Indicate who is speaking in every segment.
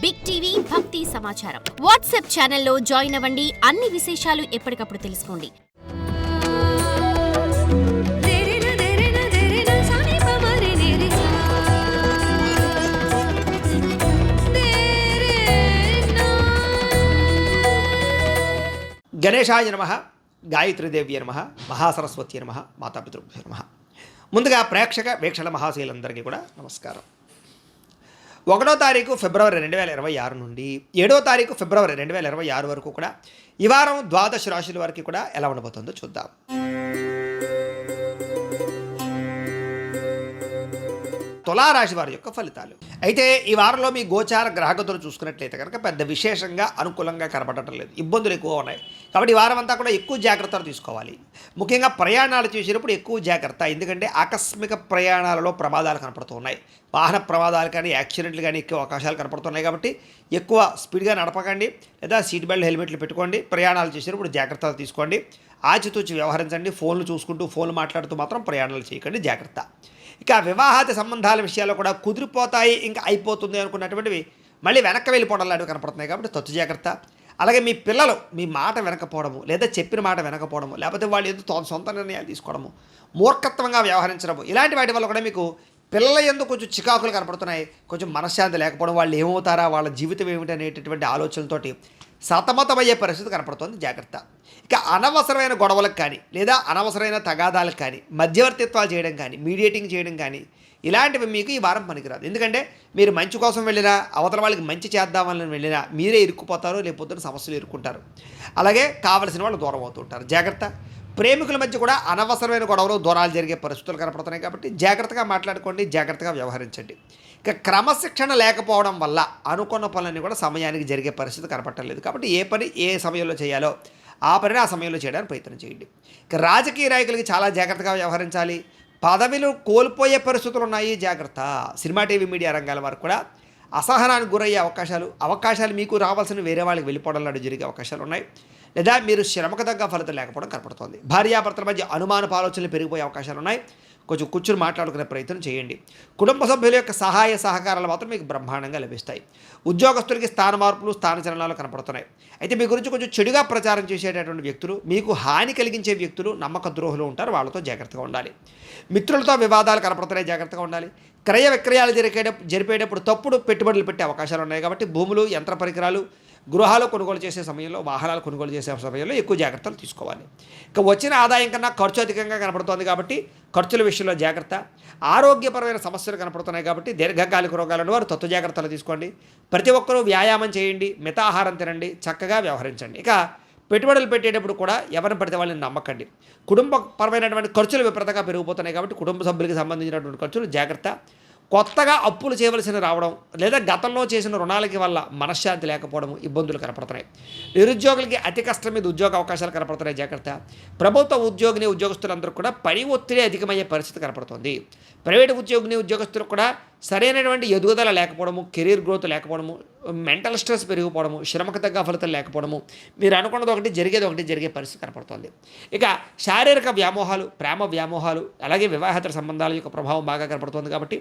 Speaker 1: Big TV భక్తి సమాచారం WhatsApp ఛానల్లో జాయిన్ అవ్వండి. అన్ని విశేషాలు ఎప్పటికప్పుడు తెలుసుకోండి.
Speaker 2: గణేశాయ నమః, గాయత్రీదేవి నమః, మహాసరస్వతి నమః, మాతాపితృభ్యో నమః. ముందుగా ప్రేక్షక వీక్షణ మహాశీలందరికీ కూడా నమస్కారం. 1వ తారీఖు ఫిబ్రవరి 2026 నుండి 7వ తారీఖు ఫిబ్రవరి 2026 వరకు కూడా ఈ వారం ద్వాదశ రాశుల వారికి కూడా ఎలా ఉండబోతుందో చూద్దాం. తులారాశి వారి యొక్క ఫలితాలు. అయితే ఈ వారంలో మీ గోచార గ్రహగతులు చూసుకున్నట్లయితే కనుక పెద్ద విశేషంగా అనుకూలంగా కనపడటం లేదు, ఇబ్బందులు ఎక్కువ ఉన్నాయి. కాబట్టి ఈ వారం అంతా కూడా ఎక్కువ జాగ్రత్తలు తీసుకోవాలి. ముఖ్యంగా ప్రయాణాలు చేసేటప్పుడు ఎక్కువ జాగ్రత్త, ఎందుకంటే ఆకస్మిక ప్రయాణాలలో ప్రమాదాలు కనపడుతూ ఉన్నాయి. వాహన ప్రమాదాలు కానీ యాక్సిడెంట్లు కానీ ఎక్కువ అవకాశాలు కనపడుతున్నాయి. కాబట్టి ఎక్కువ స్పీడ్గా నడపకండి, లేదా సీట్ బెల్ట్ హెల్మెట్లు పెట్టుకోండి. ప్రయాణాలు చేసేటప్పుడు జాగ్రత్తలు తీసుకోండి, ఆచితూచి వ్యవహరించండి. ఫోన్లు చూసుకుంటూ ఫోన్లు మాట్లాడుతూ మాత్రం ప్రయాణాలు చేయకండి, జాగ్రత్త. ఇక వివాహాది సంబంధాల విషయాల్లో కూడా కుదిరిపోతాయి, ఇంకా అయిపోతుంది అనుకున్నటువంటివి మళ్ళీ వెనక్కి వెళ్ళిపోవడం లాంటివి కనపడుతున్నాయి. కాబట్టి తొత్తు జాగ్రత్త. అలాగే మీ పిల్లలు మీ మాట వెనకపోవడము, లేదా చెప్పిన మాట వెనకపోవడము, లేకపోతే వాళ్ళు ఏదో సొంత నిర్ణయాలు తీసుకోవడము, మూర్ఖత్వంగా వ్యవహరించడము, ఇలాంటి వాటి వల్ల కూడా మీకు పిల్లల యందు కొంచెం చికాకులు కనపడుతున్నాయి. కొంచెం మనశ్శాంతి లేకపోవడం, వాళ్ళు ఏమవుతారా, వాళ్ళ జీవితం ఏమిటి అనేటటువంటి ఆలోచనలతోటి సతమతమయ్యే పరిస్థితి కనపడుతుంది, జాగ్రత్త. ఇక అనవసరమైన గొడవలకు కానీ, లేదా అనవసరమైన తగాదాలకు కానీ, మధ్యవర్తిత్వాలు చేయడం కానీ, మీడియేటింగ్ చేయడం కానీ, ఇలాంటివి మీకు ఈ వారం పనికిరాదు. ఎందుకంటే మీరు మంచి కోసం వెళ్ళినా, అవతల వాళ్ళకి మంచి చేద్దామని వెళ్ళినా మీరే ఇరుక్కుపోతారు, లేకపోతే సమస్యలు ఇరుక్కుంటారు. అలాగే కావలసిన వాళ్ళు దూరం అవుతుంటారు, జాగ్రత్త. ప్రేమికుల మధ్య కూడా అనవసరమైన గొడవలు, దూరాలు జరిగే పరిస్థితులు కనపడుతున్నాయి. కాబట్టి జాగ్రత్తగా మాట్లాడుకోండి, జాగ్రత్తగా వ్యవహరించండి. ఇక క్రమశిక్షణ లేకపోవడం వల్ల అనుకున్న పనులన్నీ కూడా సమయానికి జరిగే పరిస్థితి కనపడలేదు. కాబట్టి ఏ పని ఏ సమయంలో చేయాలో ఆ పనిని ఆ సమయంలో చేయడానికి ప్రయత్నం చేయండి. ఇక రాజకీయ నాయకులకి చాలా జాగ్రత్తగా వ్యవహరించాలి. పదవిలు కోల్పోయే పరిస్థితులు ఉన్నాయి, జాగ్రత్త. సినిమా టీవీ మీడియా రంగాల వారికి కూడా అసహనానికి గురయ్యే అవకాశాలు మీకు రావాల్సిన వేరే వాళ్ళకి వెళ్ళిపోవడం లాంటి జరిగే అవకాశాలు ఉన్నాయి. లేదా మీరు శ్రమకు తగ్గ ఫలితం లేకపోవడం కనపడుతోంది. భార్యాభర్తల మధ్య అనుమానపు ఆలోచనలు పెరిగిపోయే అవకాశాలు ఉన్నాయి. కొంచెం కూర్చుని మాట్లాడుకునే ప్రయత్నం చేయండి. కుటుంబ సభ్యుల యొక్క సహాయ సహకారాలు మాత్రం మీకు బ్రహ్మాండంగా లభిస్తాయి. ఉద్యోగస్తులకి స్థాన మార్పులు, స్థానచలనాలు కనపడుతున్నాయి. అయితే మీ గురించి కొంచెం చెడుగా ప్రచారం చేసేటటువంటి వ్యక్తులు, మీకు హాని కలిగించే వ్యక్తులు, నమ్మక ద్రోహులు ఉంటారు, వాళ్ళతో జాగ్రత్తగా ఉండాలి. మిత్రులతో వివాదాలు కనపడుతున్నాయి, జాగ్రత్తగా ఉండాలి. క్రయ విక్రయాలు జరిపేటప్పుడు తప్పుడు పెట్టుబడులు పెట్టే అవకాశాలు ఉన్నాయి. కాబట్టి భూములు, యంత్ర పరికరాలు, గృహాలు కొనుగోలు చేసే సమయంలో, వాహనాలు కొనుగోలు చేసే సమయంలో ఎక్కువ జాగ్రత్తలు తీసుకోవాలి. ఇక వచ్చిన ఆదాయం కన్నా ఖర్చు అధికంగా కనపడుతోంది, కాబట్టి ఖర్చుల విషయంలో జాగ్రత్త. ఆరోగ్యపరమైన సమస్యలు కనపడుతున్నాయి, కాబట్టి దీర్ఘకాలిక రోగాలను వారు తత్వ జాగ్రత్తలు తీసుకోండి. ప్రతి ఒక్కరూ వ్యాయామం చేయండి, మితాహారం తినండి, చక్కగా వ్యవహరించండి. ఇక పెట్టుబడులు పెట్టేటప్పుడు కూడా ఎవరిని పడితే వాళ్ళని నమ్మకండి. కుటుంబపరమైనటువంటి ఖర్చులు విపరీతంగా పెరిగిపోతున్నాయి, కాబట్టి కుటుంబ సభ్యులకి సంబంధించినటువంటి ఖర్చులు జాగ్రత్త. కొత్తగా అప్పులు చేయవలసిన రావడం, లేదా గతంలో చేసిన రుణాలకి వల్ల మనశ్శాంతి లేకపోవడం, ఇబ్బందులు కనపడుతున్నాయి. నిరుద్యోగులకి అతి కష్టం మీద ఉద్యోగ అవకాశాలు కనపడుతున్నాయి, జాగ్రత్త. ప్రభుత్వ ఉద్యోగులందరూ కూడా పని ఒత్తిడి అధికమయ్యే పరిస్థితి కనపడుతుంది. ప్రైవేటు ఉద్యోగస్తులకు కూడా సరైనటువంటి ఎదుగుదల లేకపోవడము, కెరీర్ గ్రోత్ లేకపోవడము, మెంటల్ స్ట్రెస్ పెరిగిపోవడము, శ్రమకు తగ్గ ఫలితం లేకపోవడము, మీరు అనుకున్నది ఒకటి జరిగే పరిస్థితి కనపడుతుంది. ఇక శారీరక వ్యామోహాలు, ప్రేమ వ్యామోహాలు, అలాగే వివాహేతర సంబంధాల యొక్క ప్రభావం బాగా కనపడుతుంది. కాబట్టి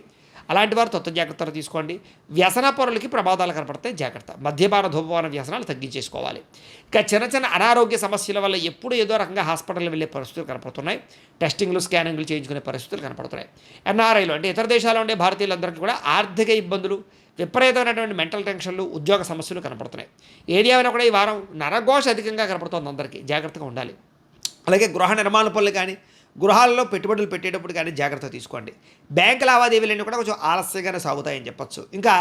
Speaker 2: అలాంటి వారు తత్వ జాగ్రత్తలు తీసుకోండి. వ్యసన పరులకి ప్రమాదాలు కనపడతాయి, జాగ్రత్త. మద్యపాన ధూమపాన వ్యసనాలు తగ్గించేసుకోవాలి. ఇక చిన్న ఆరోగ్య సమస్యల వల్ల ఎప్పుడు ఏదో రకంగా హాస్పిటల్కి వెళ్ళే పరిస్థితులు కనపడుతున్నాయి. టెస్టింగ్లు, స్కానింగ్లు చేయించుకునే పరిస్థితులు కనపడుతున్నాయి. ఎన్ఆర్ఐలు అంటే ఇతర దేశాల్లో ఉండే భారతీయులందరికీ కూడా ఆర్థిక ఇబ్బందులు, విపరీతమైనటువంటి మెంటల్ టెన్షన్లు, ఉద్యోగ సమస్యలు కనపడుతున్నాయి. ఏది అయినా కూడా ఈ వారం నరఘోష అధికంగా కనపడుతుంది, అందరికీ జాగ్రత్తగా ఉండాలి. అలాగే గృహ నిర్మాణ పనులు కానీ, గృహాలలో పెట్టుబడులు పెట్టేటప్పుడు కానీ జాగ్రత్త తీసుకోండి. బ్యాంకు లావాదేవీలన్నీ కూడా కొంచెం ఆలస్యంగానే సాగుతాయని చెప్పొచ్చు. ఇంకా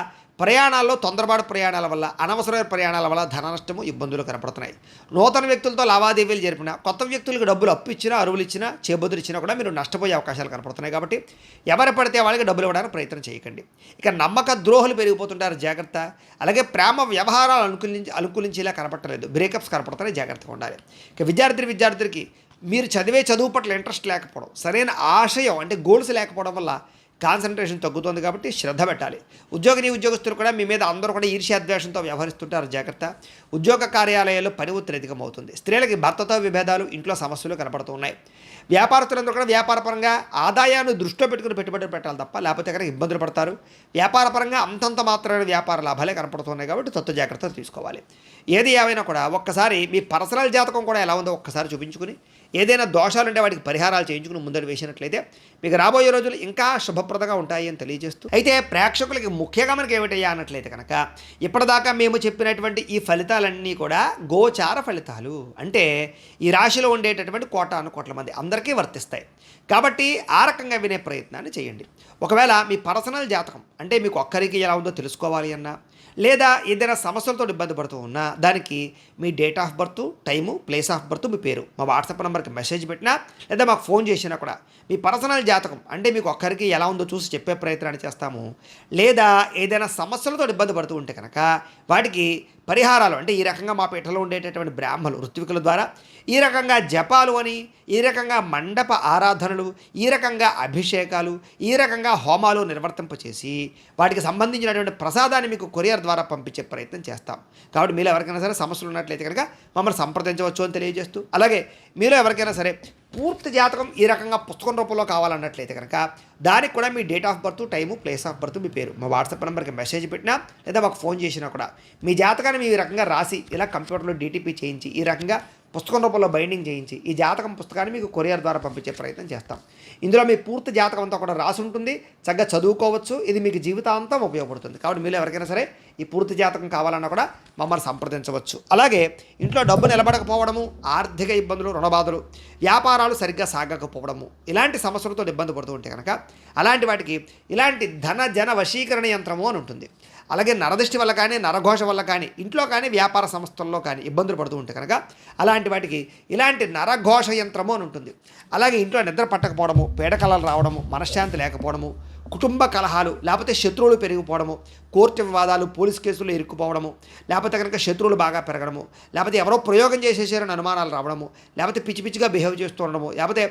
Speaker 2: ప్రయాణాల్లో తొందరపాటు ప్రయాణాల వల్ల, అనవసరమైన ప్రయాణాల వల్ల ధన నష్టము, ఇబ్బందులు కనపడుతున్నాయి. నూతన వ్యక్తులతో లావాదేవీలు జరిపినా, కొత్త వ్యక్తులకు డబ్బులు అప్పు ఇచ్చినా, అరువులు ఇచ్చినా, చేబుదులు ఇచ్చినా కూడా మీరు నష్టపోయే అవకాశాలు కనపడుతున్నాయి. కాబట్టి ఎవరు పడితే వాళ్ళకి డబ్బులు ఇవ్వడానికి ప్రయత్నం చేయకండి. ఇక నమ్మక ద్రోహులు పెరిగిపోతుంటారు, జాగ్రత్త. అలాగే ప్రేమ వ్యవహారాలు అనుకూలించేలా కనపడలేదు, బ్రేకప్స్ కనపడుతున్నాయి, జాగ్రత్తగా ఉండాలి. ఇక విద్యార్థులకి మీరు చదివే చదువు పట్ల ఇంట్రెస్ట్ లేకపోవడం, సరైన ఆశయం అంటే గోల్స్ లేకపోవడం వల్ల కాన్సన్ట్రేషన్ తగ్గుతుంది కాబట్టి శ్రద్ధ పెట్టాలి. ఉద్యోగస్తులు కూడా మీ మీద అందరూ కూడా ఈర్ష్యాద్వేషంతో వ్యవహరిస్తుంటారు, జాగ్రత్త. ఉద్యోగ కార్యాలయాల్లో పని ఒత్తిడి అధికమవుతుంది. స్త్రీలకి భర్తతో విభేదాలు, ఇంట్లో సమస్యలు కనపడుతూ ఉన్నాయి. వ్యాపారస్తులందరూ కూడా వ్యాపారపరంగా ఆదాయాన్ని దృష్టిలో పెట్టుకుని పెట్టుబడులు పెట్టాలి తప్ప లేకపోతే కనుక ఇబ్బందులు పడతారు. వ్యాపారపరంగా అంతంత మాత్రమే వ్యాపార లాభాలే కనపడుతున్నాయి కాబట్టి తత్వ జాగ్రత్తలు తీసుకోవాలి. ఏది ఏమైనా కూడా ఒక్కసారి మీ పర్సనల్ జాతకం కూడా ఎలా ఉందో ఒక్కసారి చూపించుకుని ఏదైనా దోషాలు ఉంటే వాటికి పరిహారాలు చేయించుకుని ముందడు వేసినట్లయితే మీకు రాబోయే రోజులు ఇంకా శుభప్రదంగా ఉంటాయి అని తెలియజేస్తూ, అయితే ప్రేక్షకులకి ముఖ్యంగా మనకి ఏమిటయ్యా అన్నట్లయితే కనుక ఇప్పటిదాకా మేము చెప్పినటువంటి ఈ ఫలితాలన్నీ కూడా గోచార ఫలితాలు, అంటే ఈ రాశిలో ఉండేటటువంటి కోటాను కోట్ల మంది అందరికీ వర్తిస్తాయి. కాబట్టి ఆ రకంగా వినే ప్రయత్నాన్ని చేయండి. ఒకవేళ మీ పర్సనల్ జాతకం అంటే మీకు ఒక్కరికి ఎలా ఉందో తెలుసుకోవాలి అన్నా, లేదా ఏదైనా సమస్యలతో ఇబ్బంది పడుతూ ఉన్నా దానికి మీ date of birth, time, place of birth, మీ పేరు మా వాట్సాప్ నెంబర్కి మెసేజ్ పెట్టినా లేదా మాకు ఫోన్ చేసినా కూడా మీ పర్సనల్ జాతకం అంటే మీకు ఒక్కరికి ఎలా ఉందో చూసి చెప్పే ప్రయత్నాన్ని చేస్తాము. లేదా ఏదైనా సమస్యలతో ఇబ్బంది పడుతూ ఉంటే కనుక వాటికి పరిహారాలు అంటే ఈ రకంగా మా పీఠలో ఉండేటటువంటి బ్రాహ్మలు ఋత్వికుల ద్వారా ఈ రకంగా జపాలు అని, ఈ రకంగా మండప ఆరాధనలు, ఈ రకంగా అభిషేకాలు, ఈ రకంగా హోమాలు నిర్వర్తింపచేసి వాటికి సంబంధించినటువంటి ప్రసాదాన్ని మీకు కొరియర్ ద్వారా పంపించే ప్రయత్నం చేస్తాం. కాబట్టి మీరు ఎవరికైనా సరే సమస్యలు ఉన్నట్లయితే కనుక మమ్మల్ని సంప్రదించవచ్చు అని తెలియజేస్తూ, అలాగే మీరు ఎవరికైనా సరే పూర్తి జాతకం ఈ రకంగా పుస్తకం రూపంలో కావాలన్నట్లయితే కనుక దానికి కూడా మీ date of birth, time, place of birth, మీ పేరు మా వాట్సాప్ నెంబర్కి మెసేజ్ పెట్టినా లేదా మాకు ఫోన్ చేసినా కూడా మీ జాతకాన్ని మీ రకంగా రాసి ఇలా కంప్యూటర్లో డీటీపీ చేయించి ఈ రకంగా పుస్తకం రూపంలో బైండింగ్ చేయించి ఈ జాతకం పుస్తకాన్ని మీకు కొరియర్ ద్వారా పంపించే ప్రయత్నం చేస్తాం. ఇందులో మీ పూర్తి జాతకం అంతా కూడా రాసి ఉంటుంది, చక్కగా చదువుకోవచ్చు. ఇది మీకు జీవితాంతం ఉపయోగపడుతుంది. కాబట్టి మీరు ఎవరికైనా సరే ఈ పూర్తి జాతకం కావాలన్నా కూడా మమ్మల్ని సంప్రదించవచ్చు. అలాగే ఇంట్లో డబ్బు నిలబడకపోవడము, ఆర్థిక ఇబ్బందులు, రుణబాధలు, వ్యాపారాలు సరిగ్గా సాగకపోవడము, ఇలాంటి సమస్యలతో ఇబ్బంది పడుతూ ఉంటే కనుక అలాంటి వాటికి ఇలాంటి ధన జన వశీకరణ యంత్రము అని ఉంటుంది. అలాగే నరదృష్టి వల్ల కానీ, నరఘోష వల్ల కానీ, ఇంట్లో కానీ, వ్యాపార సంస్థల్లో కానీ ఇబ్బందులు పడుతూ ఉంటే కనుక అలాంటి వాటికి ఇలాంటి నరఘోష యంత్రము అని ఉంటుంది. అలాగే ఇంట్లో నిద్ర పట్టకపోవడము, పీడకలలు రావడము, మనశ్శాంతి లేకపోవడము, కుటుంబ కలహాలు, లేకపోతే శత్రువులు పెరిగిపోవడము, కోర్టు వివాదాలు, పోలీస్ కేసులు ఇరుక్కుపోవడము, లేకపోతే కనుక శత్రువులు బాగా పెరగడము, లేకపోతే ఎవరో ప్రయోగం చేసేసారని అనుమానాలు రావడము, లేకపోతే పిచ్చి పిచ్చిగా బిహేవ్ చేస్తూ ఉండడము, లేకపోతే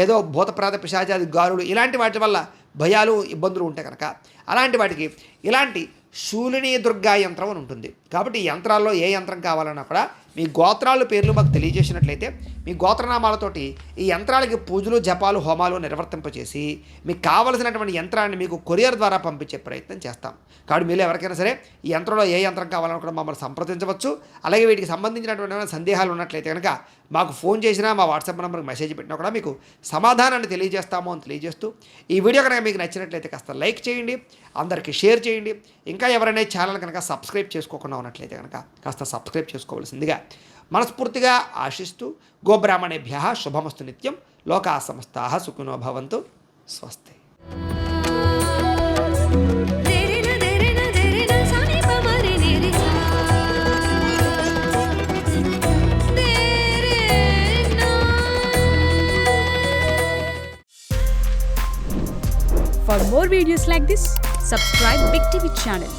Speaker 2: ఏదో భూతప్రాత పిశాచాది గారులు, ఇలాంటి వాటి వల్ల భయాలు, ఇబ్బందులు ఉంటాయి కనుక అలాంటి వాటికి ఇలాంటి శూలిని దుర్గా యంత్రం అని ఉంటుంది. కాబట్టి ఈ యంత్రాల్లో ఏ యంత్రం కావాలన్నా కూడా మీ గోత్రాల పేర్లు మాకు తెలియజేసినట్లయితే మీ గోత్రనామాలతోటి ఈ యంత్రాలకి పూజలు, జపాలు, హోమాలు నిర్వర్తింపచేసి మీకు కావలసినటువంటి యంత్రాన్ని మీకు కొరియర్ ద్వారా పంపించే ప్రయత్నం చేస్తాం. కాబట్టి మీరు ఎవరికైనా సరే ఈ యంత్రంలో ఏ యంత్రం కావాలన్నా కూడా మమ్మల్ని సంప్రదించవచ్చు. అలాగే వీటికి సంబంధించినటువంటి సందేహాలు ఉన్నట్లయితే కనుక మాకు ఫోన్ చేసినా, మా వాట్సాప్ నెంబర్కి మెసేజ్ పెట్టినా కూడా మీకు సమాధానాన్ని తెలియజేస్తాము అని తెలియజేస్తూ, ఈ వీడియో కనుక మీకు నచ్చినట్లయితే కాస్త లైక్ చేయండి, అందరికీ షేర్ చేయండి. ఇంకా ఎవరైనా ఛానల్ కనుక సబ్స్క్రైబ్ చేసుకోకుండా ఉన్నట్లయితే కనుక కాస్త సబ్స్క్రైబ్ చేసుకోవాల్సిందిగా మనస్ఫూర్తిగా ఆశిస్తూ, గోబ్రాహ్మణేభ్యః శుభమస్తు నిత్యం. లోకా సమస్తాః సుఖినో భవంతు. స్వస్తి.
Speaker 3: For more videos like this, subscribe Big TV channel.